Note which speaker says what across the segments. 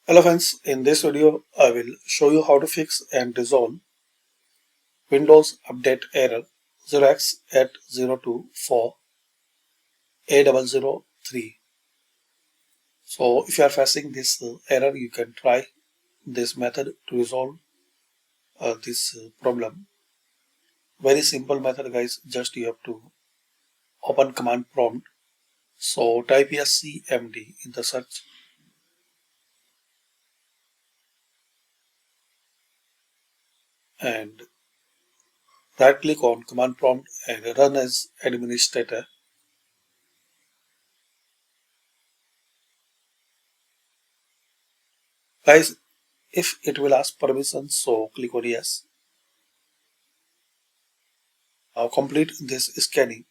Speaker 1: Hello friends, in this video I will show you how to fix and resolve Windows update error 0x8024A003. So if you are facing this error, you can try this method to resolve this problem. Very simple method guys, just you have to open command prompt. So type here cmd in the search and right click on command prompt and run as administrator. Guys, if it will ask permission, so click on yes. Now complete this scanning.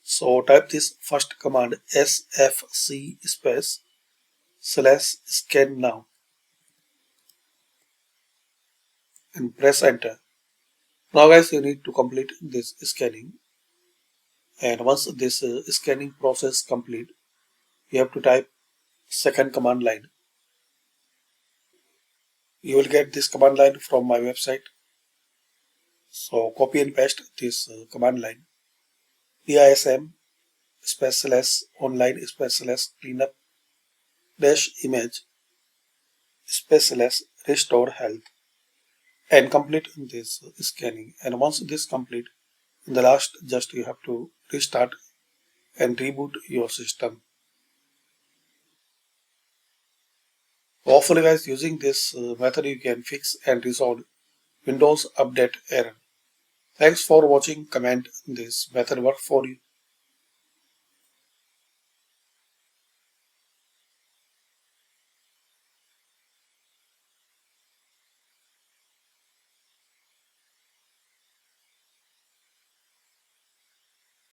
Speaker 1: So type this first command sfc space / scan now and press enter. Now guys, you need to complete this scanning, and once this scanning process complete, you have to type second command line. You will get this command line from my website. So copy and paste this command line PISM space / online space / cleanup - image space / restore health and complete this scanning. And once this complete, in the last just you have to restart and reboot your system. Hopefully guys, using this method you can fix and resolve Windows update error. Thanks for watching. Comment this method work for you.